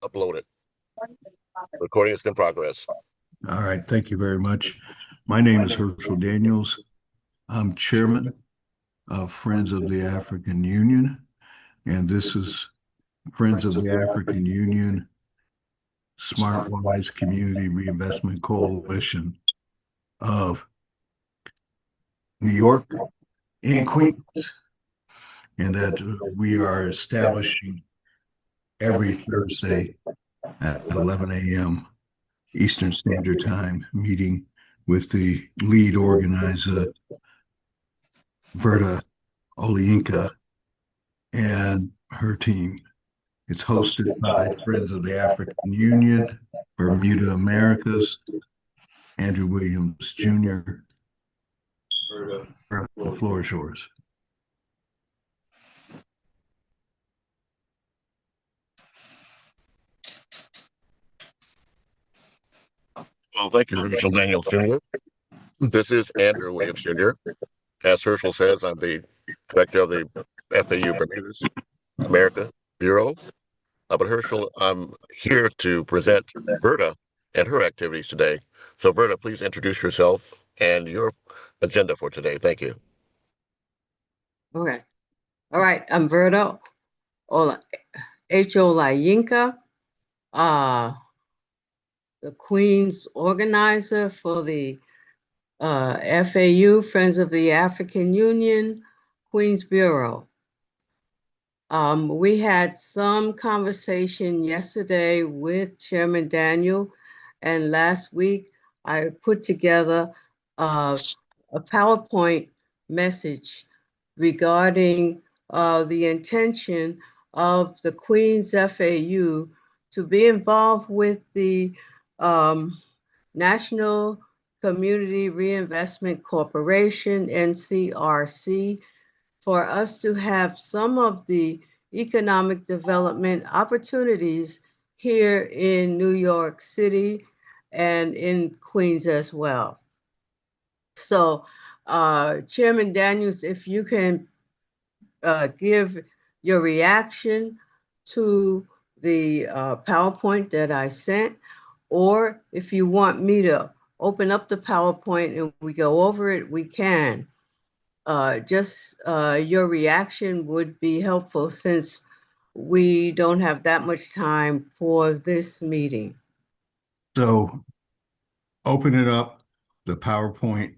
uploaded. Recording is in progress. All right, thank you very much. My name is Hershel Daniels. I'm chairman of Friends of the African Union, and this is Friends of the African Union Smart Wise Community Reinvestment Coalition of New York and Queens, and that we are establishing every Thursday at 11 a.m. Eastern Standard Time, meeting with the lead organizer, Verda Olayinka, and her team. It's hosted by Friends of the African Union, Bermuda Americas, Andrew Williams Jr. The floor is yours. Well, thank you, Hershel Daniels Jr. This is Andrew Williams Jr. As Hershel says, I'm the director of the FAU Bermuda's America Bureau. But Hershel, I'm here to present Verda and her activities today. So Verda, please introduce yourself and your agenda for today. Thank you. Okay. All right. I'm Verda Olayinka, the Queen's organizer for the FAU, Friends of the African Union, Queens Bureau. We had some conversation yesterday with Chairman Daniel, and last week I put together a PowerPoint message regarding the intention of the Queens FAU to be involved with the National Community Reinvestment Corporation, NCRC, for us to have some of the economic development opportunities here in New York City and in Queens as well. So, Chairman Daniels, if you can give your reaction to the PowerPoint that I sent, or if you want me to open up the PowerPoint and we go over it, we can. Just your reaction would be helpful since we don't have that much time for this meeting. So open it up, the PowerPoint,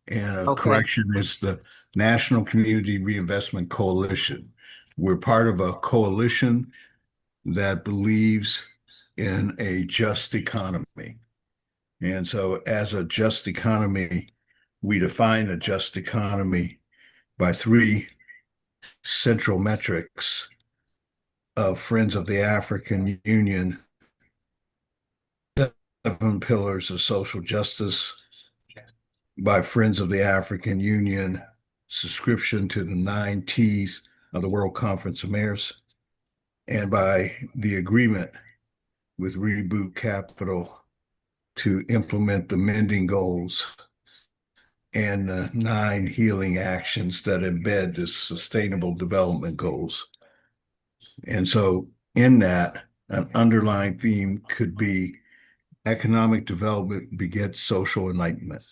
and correction is the National Community Reinvestment Coalition. We're part of a coalition that believes in a just economy. And so as a just economy, we define a just economy by three central metrics of Friends of the African Union, 7 pillars of social justice by Friends of the African Union, subscription to the 9 T's of the World Conference of Mayors, and by the agreement with Reboot Capital to implement the mending goals and the 9 healing actions that embed the sustainable development goals. And so in that, an underlying theme could be economic development begets social enlightenment.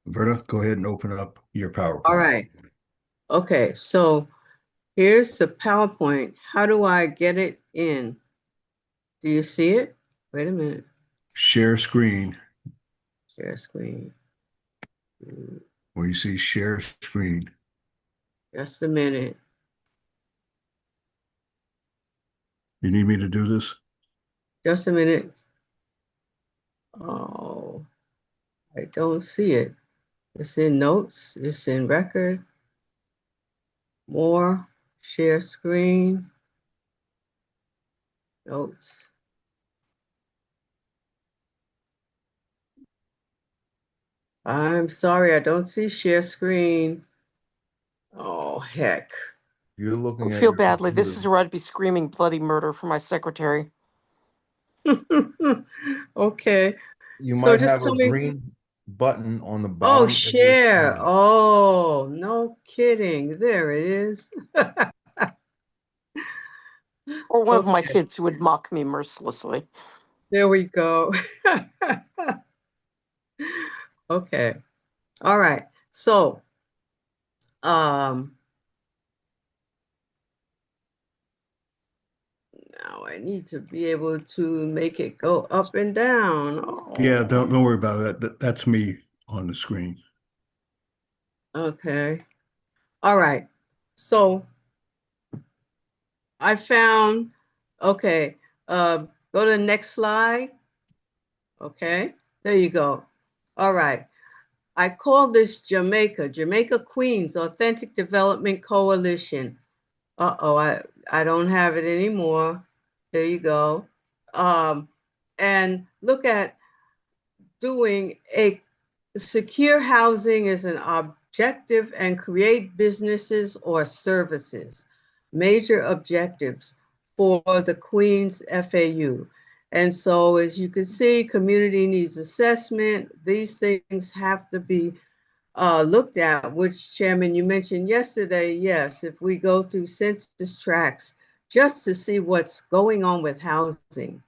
Verda, go ahead and open up your PowerPoint. All right. Okay, so here's the PowerPoint. How do I get it in? Do you see it? Wait a minute. Share screen. Share screen. Where you see share screen. Just a minute. You need me to do this? Just a minute. Oh, I don't see it. It's in notes. It's in record. More. Share screen. Notes. I'm sorry, I don't see share screen. Oh, heck. You're looking I at feel badly. This is where I'd be screaming bloody murder for my secretary. Okay. You So might just have a tell me. green button on the bottom. Oh, of your share. screen. Oh, no kidding. There it is. Or one of my Okay. kids who would mock me mercilessly. There we go. Okay. All right. So, now I need to be able to make it go up and down. Yeah, Oh, don't worry about it. That's me on the screen. okay. All right. So I found, okay, go to the next slide. Okay, there you go. All right. I call this Jamaica Queens Authentic Development Coalition. Uh-oh, I don't have it anymore. There you go. And look at doing a secure housing as an objective and create businesses or services. Major objectives for the Queens FAU. And so, as you can see, community needs assessment. These things have to be looked at, which Chairman, you mentioned yesterday. Yes, if we go through census tracts just to see what's going on with housing,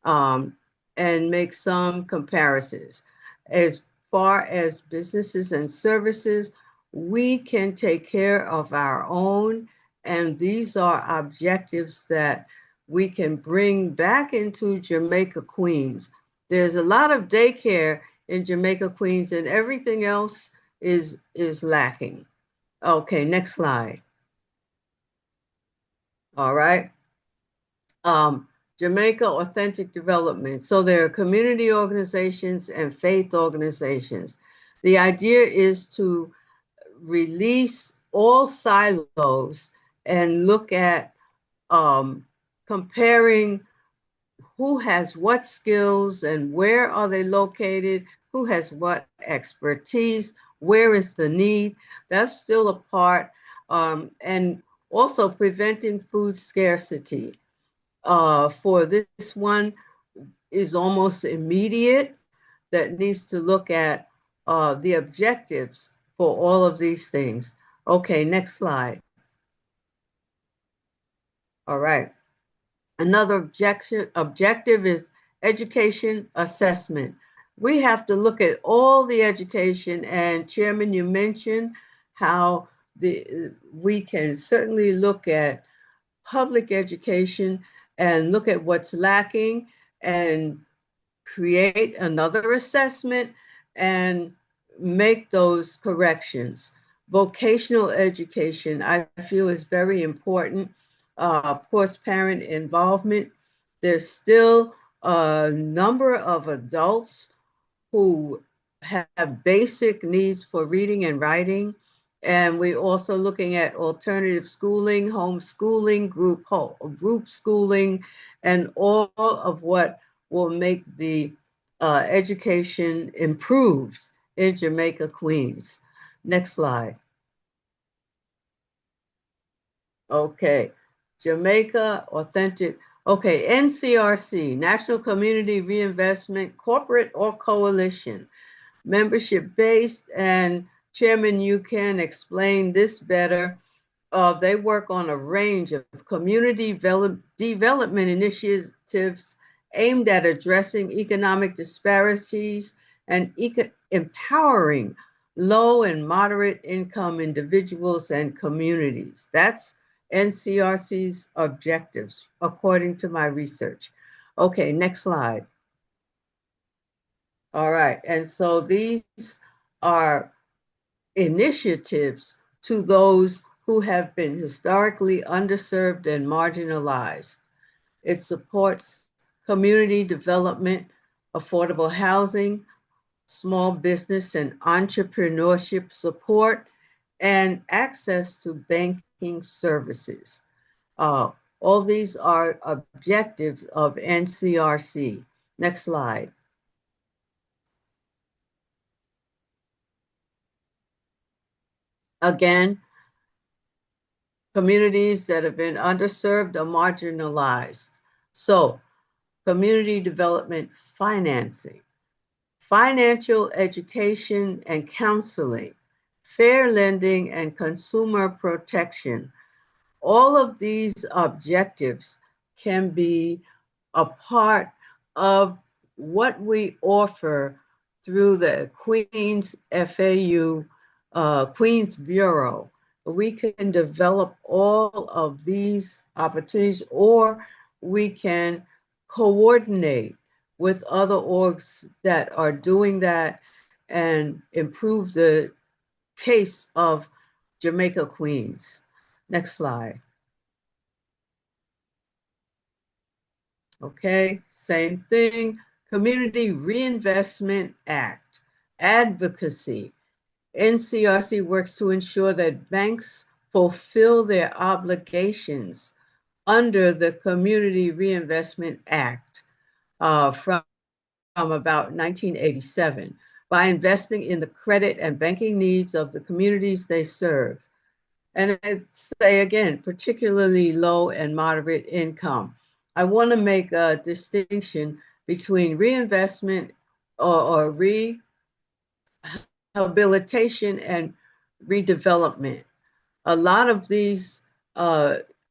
um, and make some comparisons. As far as businesses and services, we can take care of our own, and these are objectives that we can bring back into Jamaica Queens. There's a lot of daycare in Jamaica Queens, and everything else is lacking. Okay, next slide. All right. Um, Jamaica Authentic Development. So there are community organizations and faith organizations. The idea is to release all silos and look at comparing who has what skills and where are they located, who has what expertise, where is the need. That's still a part. And also preventing food scarcity. For this one is almost immediate, that needs to look at the objectives for all of these things. Okay, next slide. All right. Another objective is education assessment. We have to look at all the education, and Chairman, you mentioned how we can certainly look at public education and look at what's lacking and create another assessment and make those corrections. Vocational education, I feel, is very important. Of course, parent involvement. There's still a number of adults who have basic needs for reading and writing. And we're also looking at alternative schooling, homeschooling, group schooling, and all of what will make the education improved in Jamaica Queens. Next slide. Okay, Jamaica Authentic. Okay, NCRC, National Community Reinvestment, Corporate or Coalition. Membership based, and Chairman, you can explain this better. They work on a range of community development initiatives aimed at addressing economic disparities and empowering low and moderate income individuals and communities. That's NCRC's objectives, according to my research. Okay, next slide. All right, and so these are initiatives to those who have been historically underserved and marginalized. It supports community development, affordable housing, small business and entrepreneurship support, and access to banking services. All these are objectives of NCRC. Next slide. Again, communities that have been underserved or marginalized. So, community development financing, financial education and counseling, fair lending and consumer protection. All of these objectives can be a part of what we offer through the Queens FAU, Queens Bureau. We can develop all of these opportunities, or we can coordinate with other orgs that are doing that and improve the case of Jamaica Queens. Next slide. Okay, same thing. Community Reinvestment Act, advocacy. NCRC works to ensure that banks fulfill their obligations under the Community Reinvestment Act from about 1987 by investing in the credit and banking needs of the communities they serve. And I say again, particularly low and moderate income. I want to make a distinction between reinvestment or rehabilitation and redevelopment. A lot of these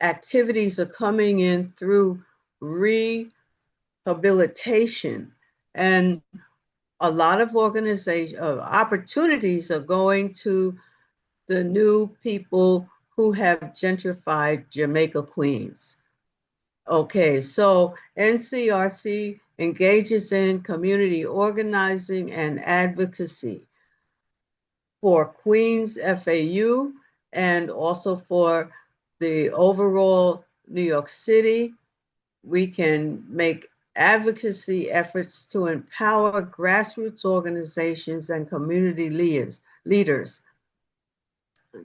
activities are coming in through rehabilitation, and a lot of opportunities are going to the new people who have gentrified Jamaica Queens. Okay, so NCRC engages in community organizing and advocacy for Queens FAU and also for the overall New York City. We can make advocacy efforts to empower grassroots organizations and community leaders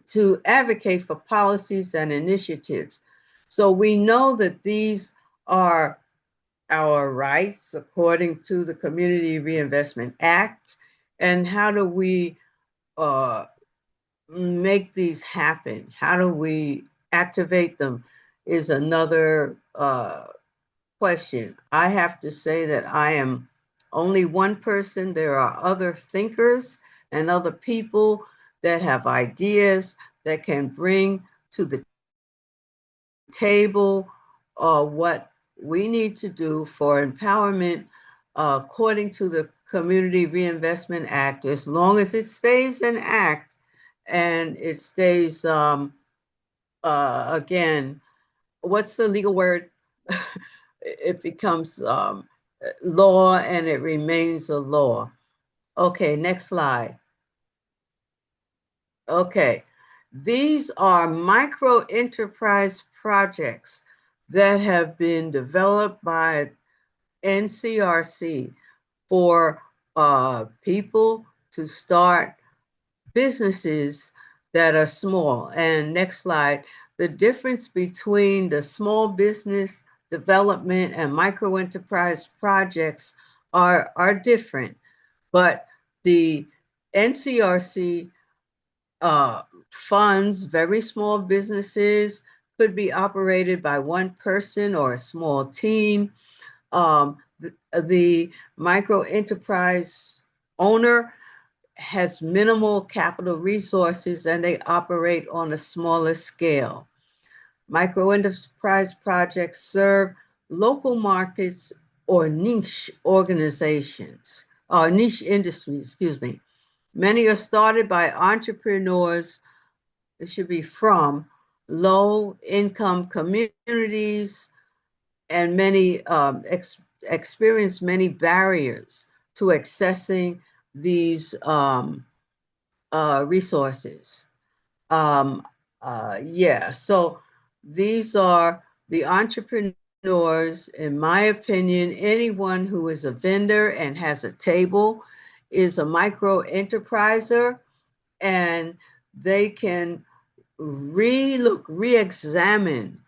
to advocate for policies and initiatives. So we know that these are our rights according to the Community Reinvestment Act. And how do we make these happen? How do we activate them is another question. I have to say that I am only one person. There are other thinkers and other people that have ideas that can bring to the table what we need to do for empowerment according to the Community Reinvestment Act, as long as it stays an act and it stays, again, what's the legal word? It becomes law and it remains a law. Okay, next slide. Okay, these are micro enterprise projects that have been developed by NCRC for people to start businesses that are small. And next slide, the difference between the small business development and micro enterprise projects are different, but the NCRC funds very small businesses, could be operated by one person or a small team. The micro enterprise owner has minimal capital resources and they operate on a smaller scale. Micro enterprise projects serve local markets or niche organizations, or niche industries, excuse me. Many are started by entrepreneurs, it should be from low-income communities, and many experience many barriers to accessing these resources. Yeah, so these are the entrepreneurs, in my opinion. Anyone who is a vendor and has a table is a micro enterpriser, and they can re-examine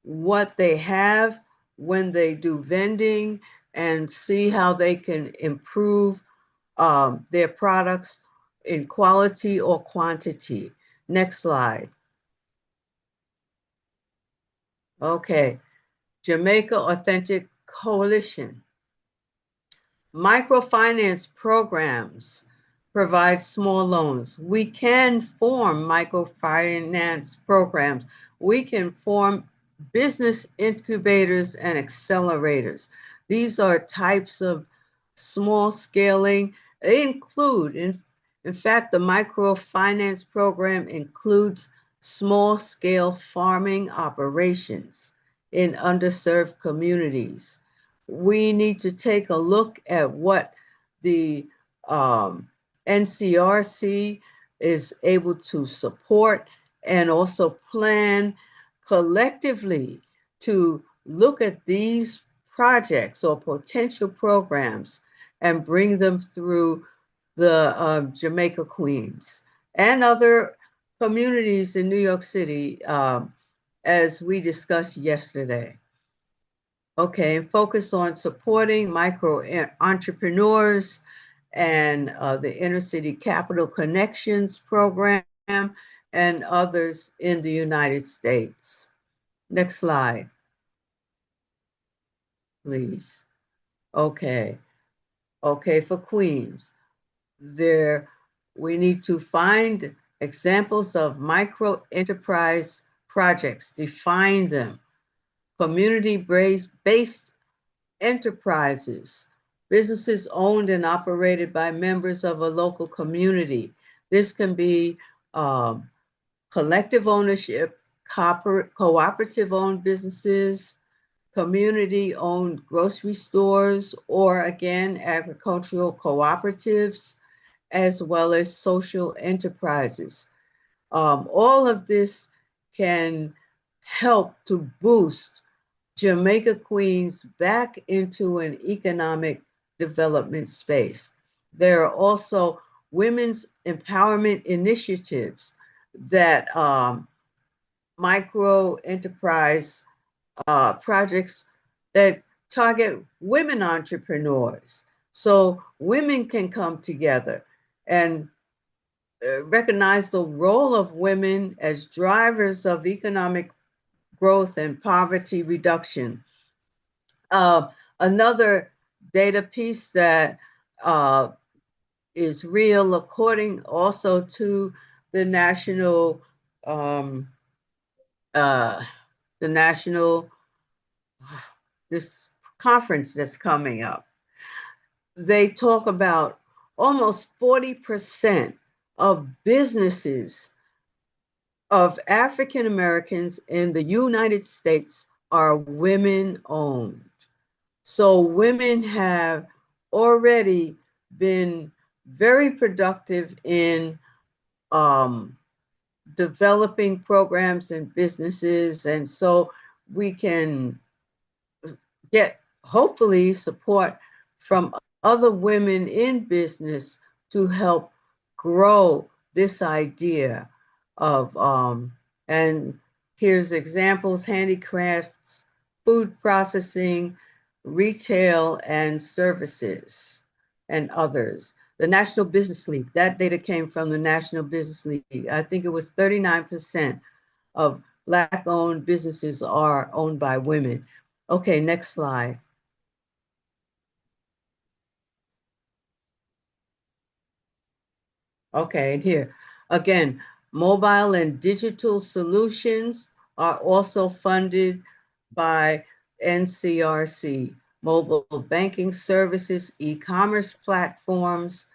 what they have when they do vending and see how they can improve their products in quality or quantity. Next slide. Okay, Jamaica Authentic Coalition. Microfinance programs provide small loans. We can form microfinance programs. We can form business incubators and accelerators. These are types of small scaling. They include, in fact, the microfinance program includes small scale farming operations in underserved communities. We need to take a look at what the NCRC is able to support and also plan collectively to look at these projects or potential programs and bring them through the Jamaica Queens and other communities in New York City, as we discussed yesterday. Okay, and focus on supporting micro entrepreneurs and the Inner City Capital Connections program and others in the United States. Next slide, please. Okay, for Queens, we need to find examples of micro enterprise projects, define them, community-based enterprises, businesses owned and operated by members of a local community. This can be collective ownership, cooperative-owned businesses, community-owned grocery stores, or again, agricultural cooperatives, as well as social enterprises. All of this can help to boost Jamaica Queens back into an economic development space. There are also women's empowerment initiatives that micro enterprise projects that target women entrepreneurs. So women can come together and recognize the role of women as drivers of economic growth and poverty reduction. Another data piece that is real, according also to the national this conference that's coming up. They talk about almost 40% of businesses of African Americans in the United States are women owned. So women have already been very productive in developing programs and businesses. And so we can get hopefully support from other women in business to help grow this idea of, and here's examples: handicrafts, food processing, retail and services, and others. The National Business League, that data came from the National Business League. I think it was 39% of Black-owned businesses are owned by women. Okay, next slide. Okay, and here, again, mobile and digital solutions are also funded by NCRC. Mobile banking services, e-commerce platforms.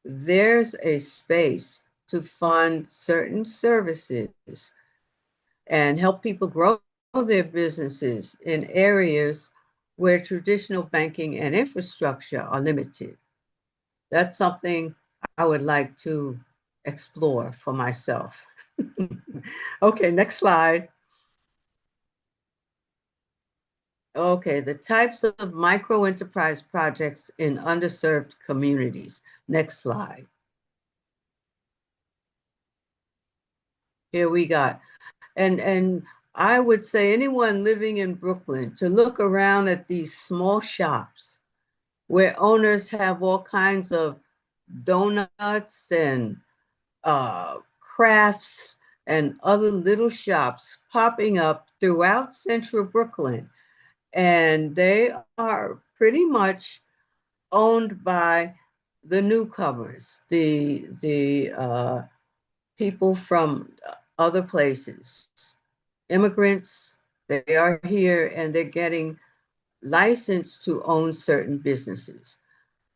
There's a space to fund certain services and help people grow their businesses in areas where traditional banking and infrastructure are limited. That's something I would like to explore for myself. Okay, next slide. Okay, the types of micro enterprise projects in underserved communities. Next slide. Here we got, and I would say anyone living in Brooklyn to look around at these small shops where owners have all kinds of donuts and crafts and other little shops popping up throughout central Brooklyn. And they are pretty much owned by the newcomers, the people from other places. immigrants. They are here and they're getting licensed to own certain businesses.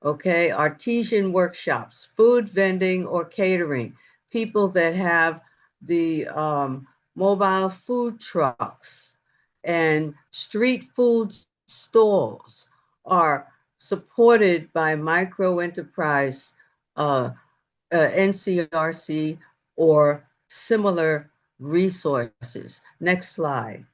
Okay, artisan workshops, food vending or catering, people that have the mobile food trucks and street food stalls are supported by micro enterprise NCRC or similar resources. Next slide.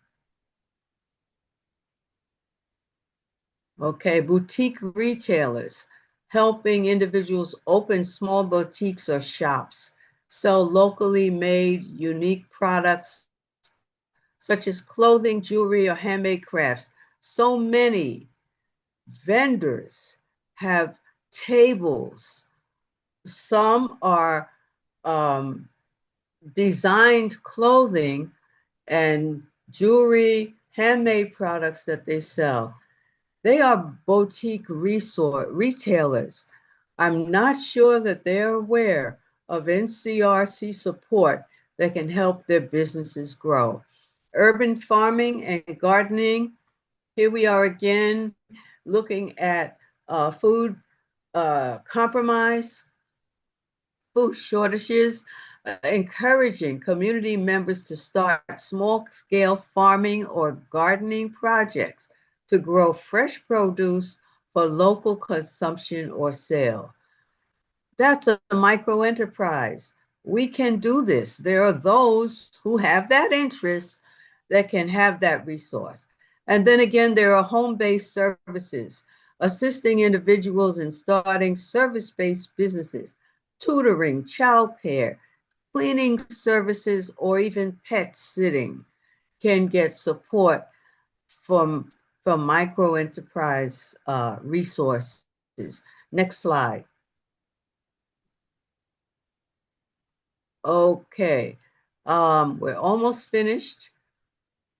Okay, boutique retailers, helping individuals open small boutiques or shops, sell locally made unique products such as clothing, jewelry, or handmade crafts. So many vendors have tables. Some are designed clothing and jewelry, handmade products that they sell. They are boutique retailers. I'm not sure that they're aware of NCRC support that can help their businesses grow. Urban farming and gardening. Here we are again looking at food compromise, food shortages, encouraging community members to start small-scale farming or gardening projects to grow fresh produce for local consumption or sale. That's a micro enterprise. We can do this. There are those who have that interest that can have that resource. And then again, there are home-based services, assisting individuals in starting service-based businesses, tutoring, childcare, cleaning services, or even pet sitting can get support from micro enterprise resources. Next slide. Okay, we're almost finished.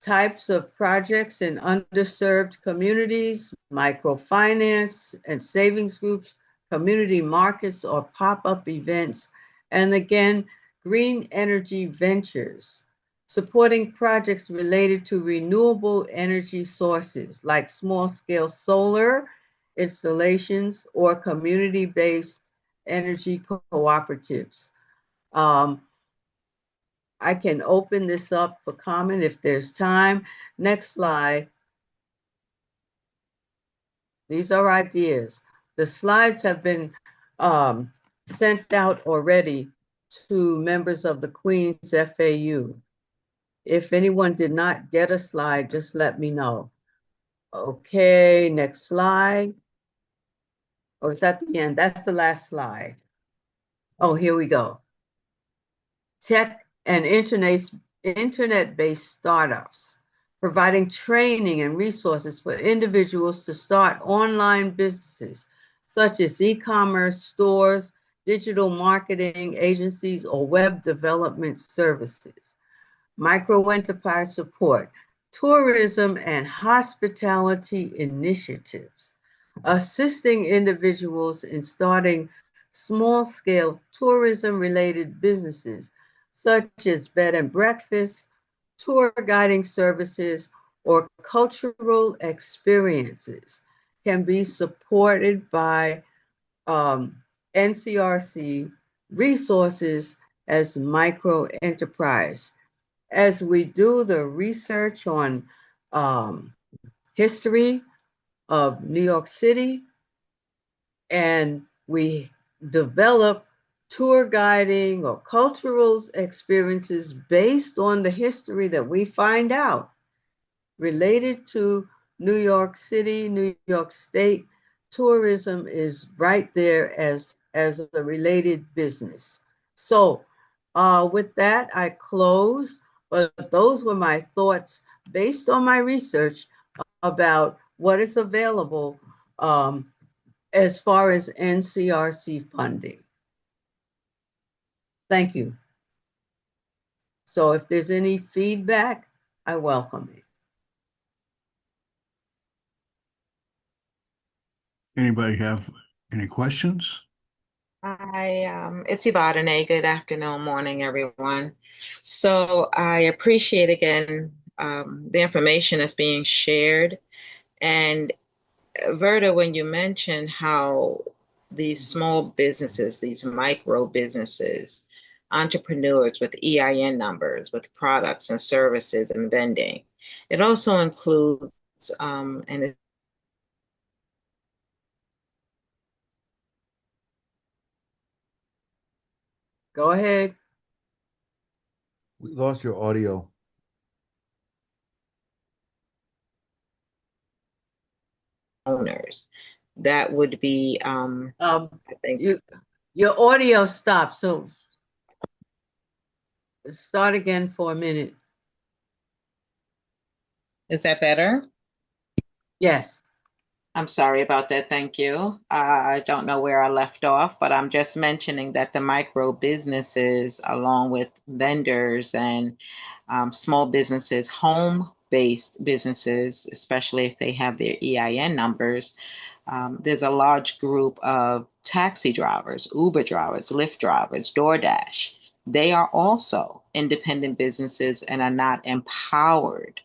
Types of projects in underserved communities, microfinance and savings groups, community markets or pop-up events, and again, green energy ventures, supporting projects related to renewable energy sources like small-scale solar installations or community-based energy cooperatives. I can open this up for comment if there's time. Next slide. These are ideas. The slides have been sent out already to members of the Queens FAU. If anyone did not get a slide, just let me know. Okay, next slide. Oh, is that the end? That's the last slide. Oh, here we go. Tech and internet-based startups, providing training and resources for individuals to start online businesses, such as e-commerce stores, digital marketing agencies, or web development services. Micro-enterprise support, tourism and hospitality initiatives, assisting individuals in starting small-scale tourism-related businesses, such as bed and breakfast, tour guiding services, or cultural experiences, can be supported by NCRC resources as micro enterprise. As we do the research on history of New York City, and we develop tour guiding or cultural experiences based on the history that we find out related to New York City, New York State. Tourism is right there as a related business. So with that, I close, but those were my thoughts based on my research about what is available as far as NCRC funding. Thank you. So if there's any feedback, I welcome it. Anybody have any questions? It's Ibadane. Good afternoon, morning, everyone. So I appreciate again the information that's being shared. And Verda, when you mentioned how these small businesses, these micro businesses, entrepreneurs with EIN numbers, with products and services and vending, it also includes and Go ahead. We lost your audio. owners. That would be, I think, Your audio stopped, so start again for a minute. is that better? Yes. I'm sorry about that. Thank you. I don't know where I left off, but I'm just mentioning that the micro businesses, along with vendors and small businesses, home-based businesses, especially if they have their EIN numbers, there's a large group of taxi drivers, Uber drivers, Lyft drivers, DoorDash. They are also independent businesses and are not empowered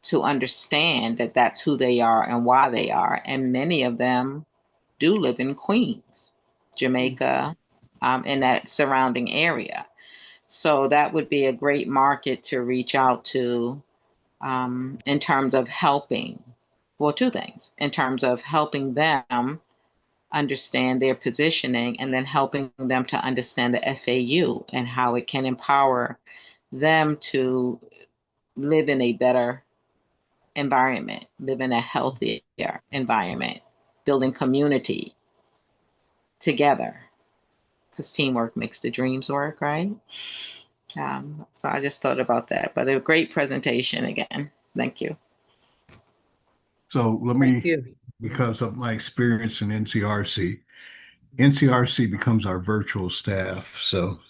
to understand that that's who they are and why they are. And many of them do live in Queens, Jamaica, in that surrounding area. So that would be a great market to reach out to in terms of helping. Well, two things in terms of helping them understand their positioning and then helping them to understand the FAU and how it can empower them to live in a better environment, live in a healthier environment, building community together, because teamwork makes the dreams work, right? So I just thought about that, but a great presentation again. Thank you. So let Thank me, you. because of my experience in NCRC becomes our virtual staff. So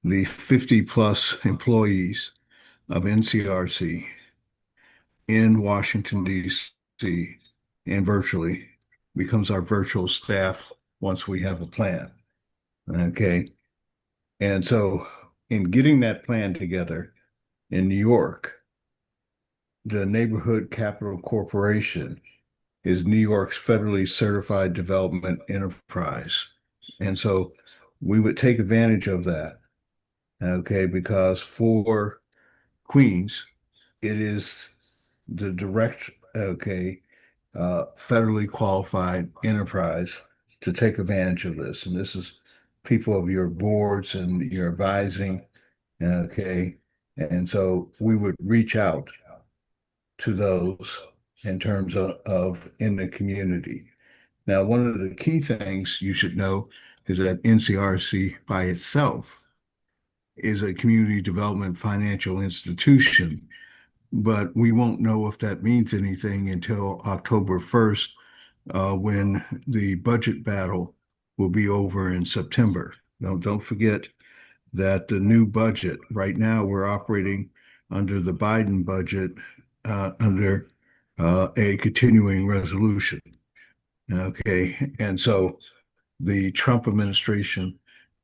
the 50 plus employees of NCRC in Washington, D.C. and virtually becomes our virtual staff once we have a plan. Okay. And so in getting that plan together in New York, the Neighborhood Capital Corporation is New York's federally certified development enterprise. And so we would take advantage of that. Okay, because for Queens, it is the direct, federally qualified enterprise to take advantage of this. And this is people of your boards and your advising. Okay. And so we would reach out to those in terms of in the community. Now, one of the key things you should know is that NCRC by itself is a community development financial institution, but we won't know if that means anything until October 1st, when the budget battle will be over in September. Now, don't forget that the new budget, right now, we're operating under the Biden budget, under a continuing resolution. Okay. And so the Trump administration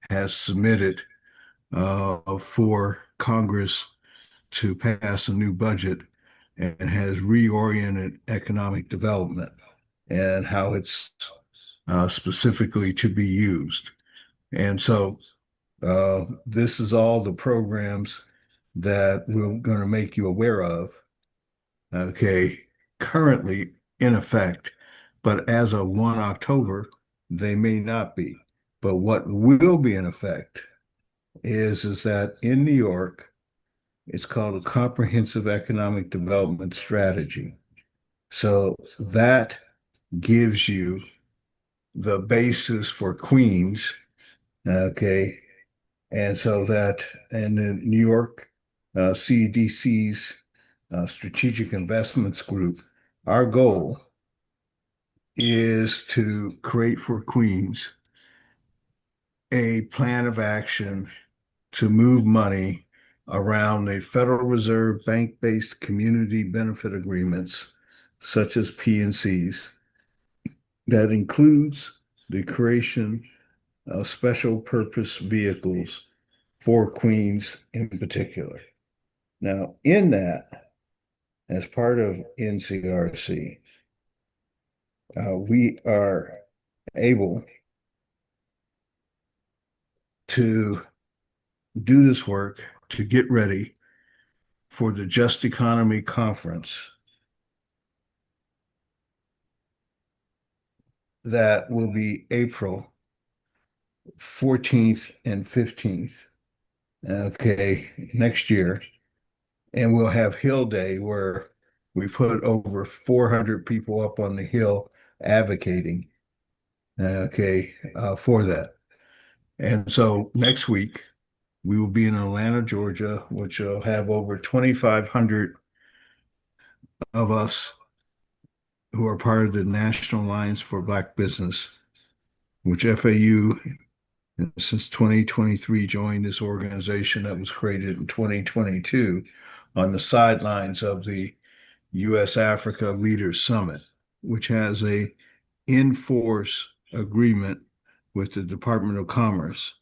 has submitted for Congress to pass a new budget and has reoriented economic development and how it's specifically to be used. And so this is all the programs that we're going to make you aware of, okay, currently in effect, but as of 1 October, they may not be. But what will be in effect is that in New York, it's called a comprehensive economic development strategy. So that gives you the basis for Queens, okay? And so that, and the New York CDC's Strategic Investments Group, our goal is to create for Queens a plan of action to move money around the Federal Reserve bank-based community benefit agreements, such as PNCs, that includes the creation special purpose vehicles for Queens in particular. Now, in that, as part of NCRC, we are able to do this work to get ready for the Just Economy Conference that will be April 14th and 15th, okay, next year. And we'll have Hill Day where we put over 400 people up on the Hill advocating, okay, for that. And so next week, we will be in Atlanta, Georgia, which will have over 2,500 of us who are part of the National Alliance for Black Business, which FAU, since 2023, joined this organization that was created in 2022 on the sidelines of the U.S. Africa Leaders Summit, which has a in-force agreement with the Department of Commerce.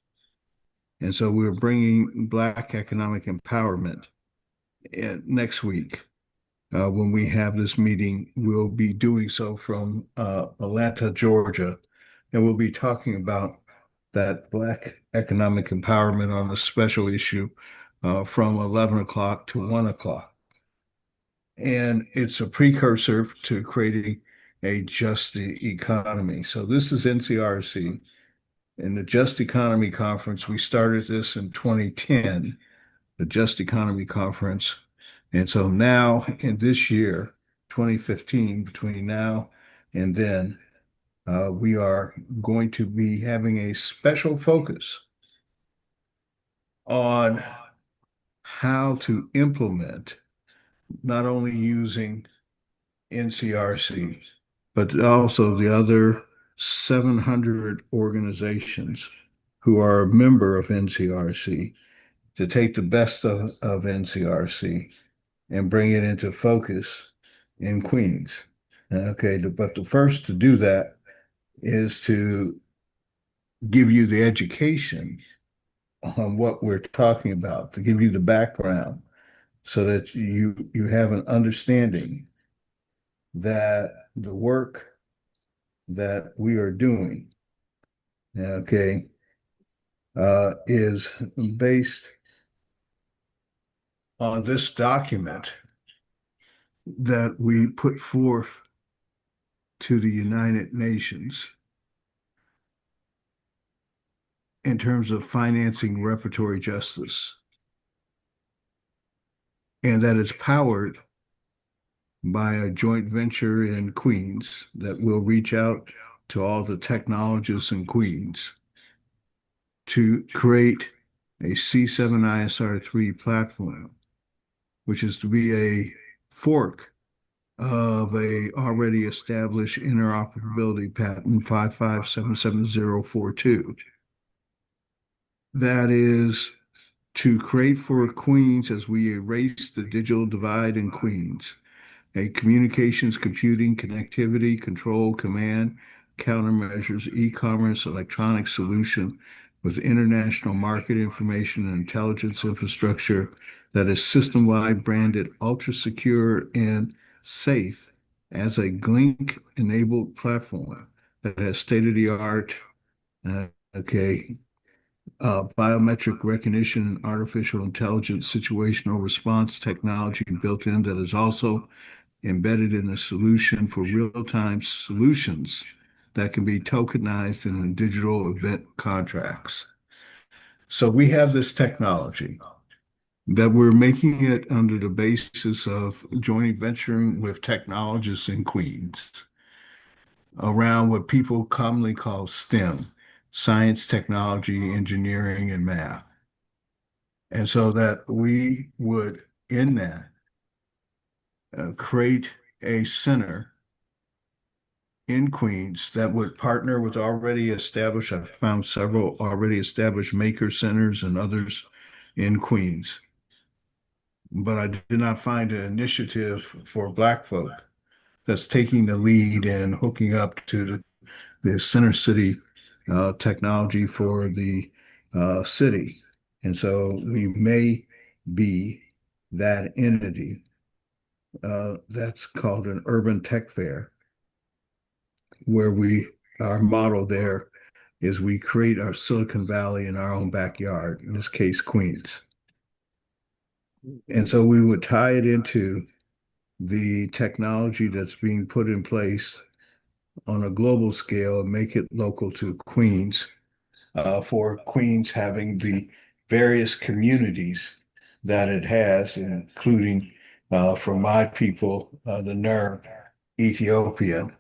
And so we're bringing Black economic empowerment. And next week, when we have this meeting, we'll be doing so from Atlanta, Georgia, and we'll be talking about that Black economic empowerment on a special issue from 11 o'clock to 1 o'clock. And it's a precursor to creating a just economy. So this is NCRC. In the Just Economy Conference, we started this in 2010, the Just Economy Conference. And so now in this year, 2015, between now and then, we are going to be having a special focus on how to implement not only using NCRC, but also the other 700 organizations who are a member of NCRC to take the best of NCRC and bring it into focus in Queens. Okay, but the first to do that is to give you the education on what we're talking about, to give you the background so that you have an understanding that the work that we are doing, okay, is based on this document that we put forth to the United Nations in terms of financing reparatory justice. And that is powered by a joint venture in Queens that will reach out to all the technologists in Queens to create a C7ISR3 platform, which is to be a fork of a already established interoperability patent 5577042. That is to create for Queens, as we erase the digital divide in Queens, a communications, computing, connectivity, control, command, countermeasures, e-commerce, electronic solution with international market information and intelligence infrastructure that is system-wide branded, ultra-secure, and safe as a Glink-enabled platform that has state-of-the-art, biometric recognition and artificial intelligence situational response technology built in that is also embedded in a solution for real-time solutions that can be tokenized in digital event contracts. So we have this technology that we're making it under the basis of joint venturing with technologists in Queens around what people commonly call STEM, science, technology, engineering, and math. And so that we would, in that, create a center in Queens that would partner with already established, I've found several already established maker centers and others in Queens. But I did not find an initiative for Black folk that's taking the lead and hooking up to the Center City technology for the city. And so we may be that entity that's called an urban tech fair, where our model there is we create our Silicon Valley in our own backyard, in this case, Queens. And so we would tie it into the technology that's being put in place on a global scale and make it local to Queens, for Queens having the various communities that it has, including for my people, the Nur Ethiopian,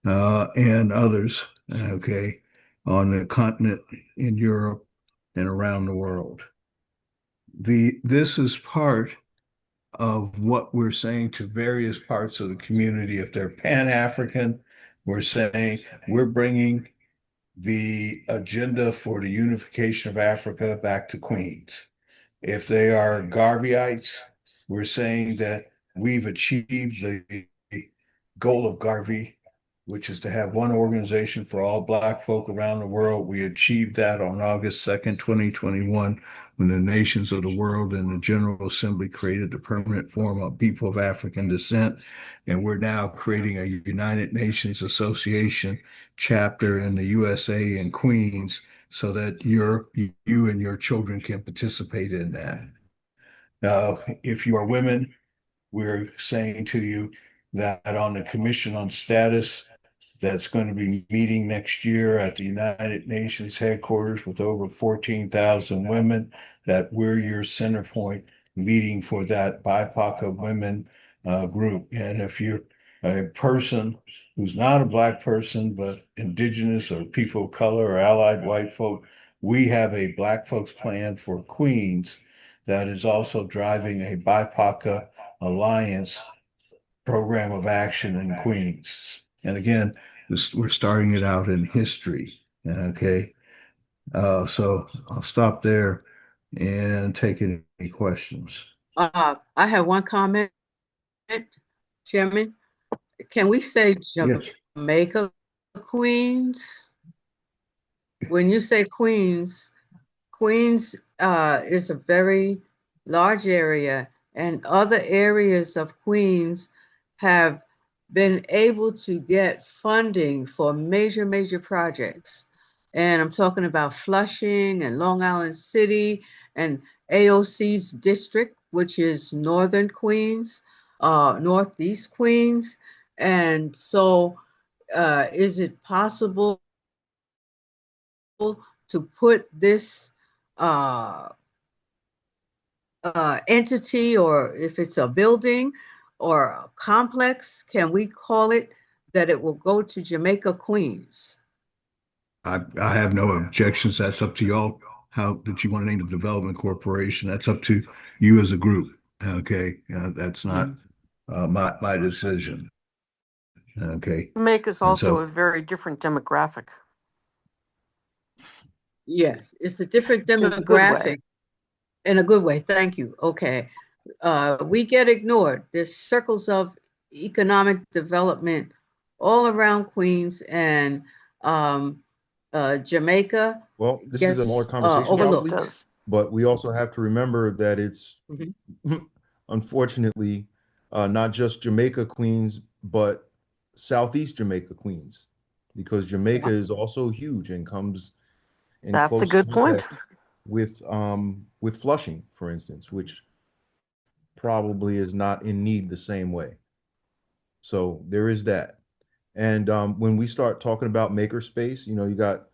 and others, okay, on the continent, in Europe, and around the world. This is part of what we're saying to various parts of the community. If they're Pan-African, we're saying we're bringing the agenda for the unification of Africa back to Queens. If they are Garveyites, we're saying that we've achieved the goal of Garvey, which is to have one organization for all Black folk around the world. We achieved that on August 2nd, 2021, when the nations of the world and the General Assembly created the Permanent Forum of People of African Descent. And we're now creating a United Nations Association chapter in the USA in Queens, so that you and your children can participate in that. If you are women, we're saying to you that on the Commission on Status that's going to be meeting next year at the United Nations headquarters with over 14,000 women, that we're your center point meeting for that BIPOC of women group. And if you're a person who's not a Black person, but Indigenous or people of color or allied white folk, we have a Black folks plan for Queens that is also driving a BIPOC Alliance program of action in Queens. And again, we're starting it out in history. Okay. So I'll stop there and take any questions. I have one comment, Chairman. Can we say Yes. Jamaica Queens? When you say Queens, Queens is a very large area, and other areas of Queens have been able to get funding for major projects. And I'm talking about Flushing and Long Island City and AOC's district, which is Northern Queens, Northeast Queens. And so is it possible to put this entity, or if it's a building or a complex, can we call it that it will go to Jamaica Queens? I have no objections. That's up to y'all. How that you want to name the development corporation? That's up to you as a group. Okay, that's not my decision. Okay, Jamaica's and also so a very different demographic Yes, it's a different in a good way. demographic in a good way. Thank you. Okay. We get ignored. There's circles of economic development all around Queens, and Jamaica Well, this is a more gets conversation about overlooked. Yes, it fleets, does. but we also have to remember that it's Mhm. unfortunately not just Jamaica Queens, but Southeast Jamaica Queens, because Jamaica is also huge and comes in That's a close good point. contact with Flushing, for instance, which probably is not in need the same way. So there is that. And when we start talking about makerspace, you know, you got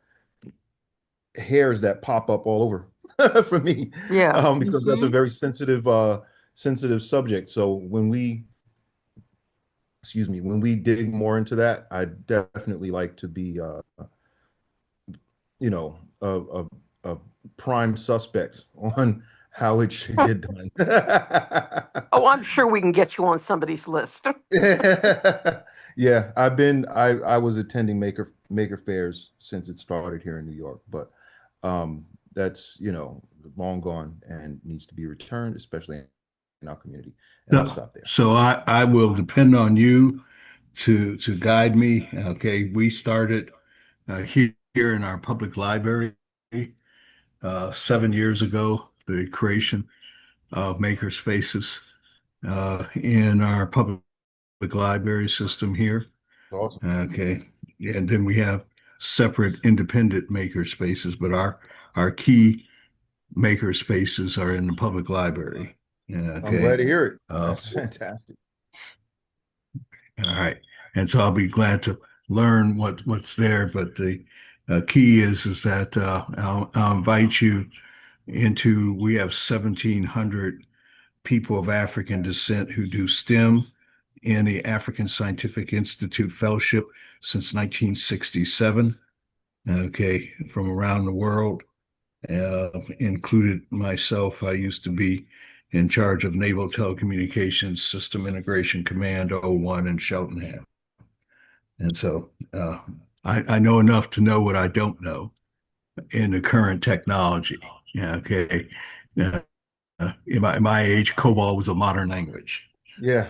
hairs that pop up all over for me, Yeah. because that's a very sensitive subject. So when we, excuse me, when we dig more into that, I definitely like to be, you know, a prime suspect on how it should get done. Oh, I'm sure we can get you on somebody's list. Yeah, I was attending maker fairs since it started here in New York, but that's, you know, long gone and needs to be returned, especially in our community. And I'll stop there. So I will depend on you to guide me. Okay, we started here here in our public library 7 years ago, the creation of maker spaces in our public library system here. Awesome. Okay. And then we have separate independent maker spaces, but our key maker spaces are in the public library. Okay. I'm glad to hear it. Uh, That's fantastic. All right. And so I'll be glad to learn what's there. But the key is that I'll invite you into, we have 1,700 people of African descent who do STEM in the African Scientific Institute Fellowship since 1967. Okay, from around the world, included myself. I used to be in charge of Naval Telecommunications System Integration Command 01 in Cheltenham. And so I know enough to know what I don't know in the current technology. Yeah, okay. In my age, COBOL was a modern language. Yeah.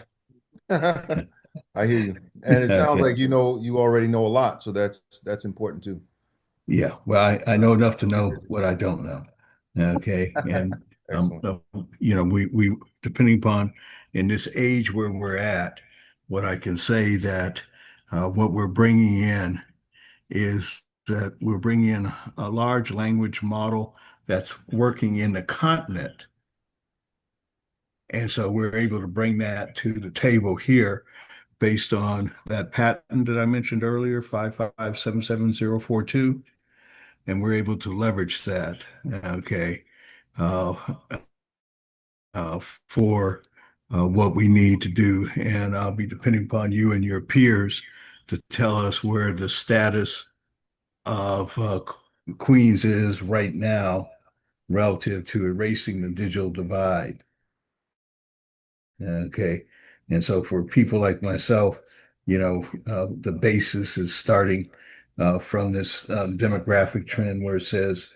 I hear you. And it sounds like you already know a lot. So that's important too. Yeah, well, I know enough to know what I don't know. Okay, and Excellent. we depending upon in this age where we're at, what I can say that what we're bringing in is that we're bringing in a large language model that's working in the continent, and so we're able to bring that to the table here based on that patent that I mentioned earlier, 5577042. And we're able to leverage that, okay, uh, for what we need to do. And I'll be depending upon you and your peers to tell us where the status of Queens is right now relative to erasing the digital divide. Okay. And so for people like myself, the basis is starting from this demographic trend where it says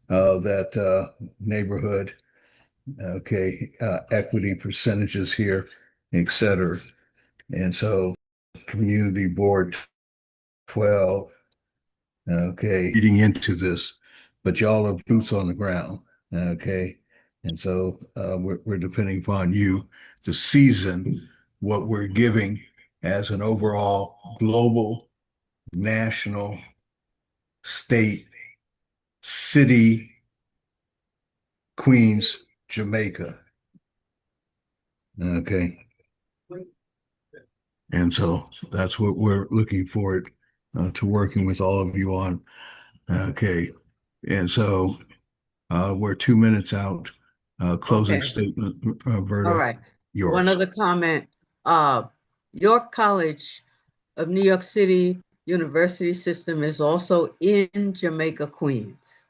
that neighborhood, okay, equity percentages here, et cetera. And so community board 12, okay, leading into this, but y'all are boots on the ground, okay? And so we're depending upon you to season what we're giving as an overall global, national, state, city, Queens, Jamaica. Okay. And so that's what we're looking forward to working with all of you on. Okay. And so we're 2 minutes out. Closing Okay. statement, All Verda, right. yours. One other comment. York College of New York City University System is also in Jamaica, Queens.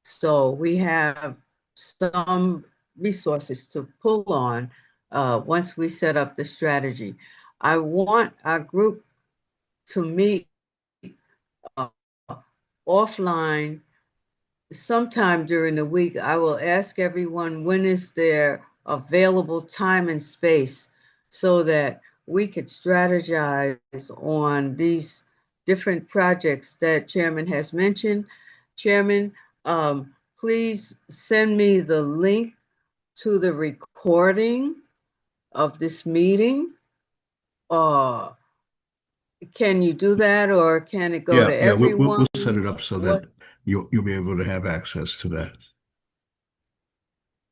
So we have some resources to pull on once we set up the strategy. I want our group to meet offline sometime during the week. I will ask everyone when is their available time and space so that we could strategize on these different projects that Chairman has mentioned. Chairman, please send me the link to the recording of this meeting. Can you do that, or can it go to everyone? We'll set it up so that you'll be able to have access to that.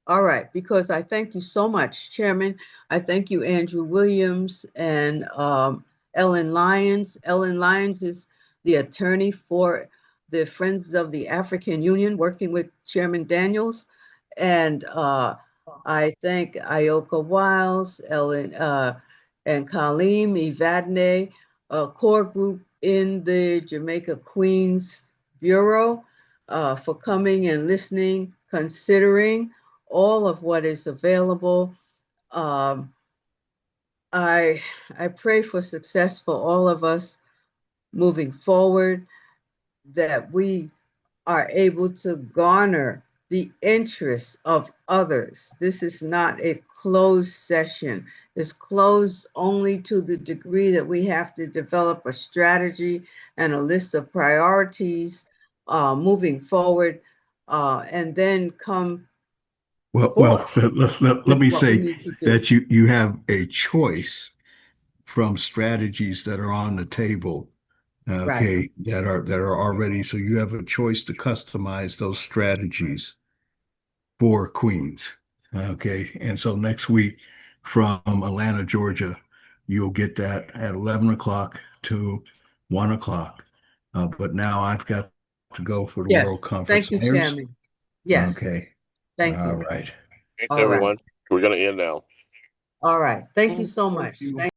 All right, because I thank you so much, Chairman. I thank you, Andrew Williams and Ellen Lyons. Ellen Lyons is the attorney for the Friends of the African Union, working with Chairman Daniels. And I thank Ioka Wiles, Ellen, and Kaleem Evadne, a core group in the Jamaica Queens Bureau, for coming and listening, considering all of what is available. I pray for success for all of us moving forward, that we are able to garner the interests of others. This is not a closed session. It's closed only to the degree that we have to develop a strategy and a list of priorities moving forward, and then come Well, forth let me with what we say need to do. that you have a choice from strategies that are on the table, okay, that are already, so you have a choice to customize those strategies for Queens. Okay. And so next week from Atlanta, Georgia, you'll get that at 11 o'clock to 1 o'clock. But now I've got to go for the Yes. World Conference Thank you, of Mayors. Chairman. Yes. Okay. Thank All you. right. Thanks, All right. everyone. We're going to end now. All right. Thank you Thank so much. you. Thank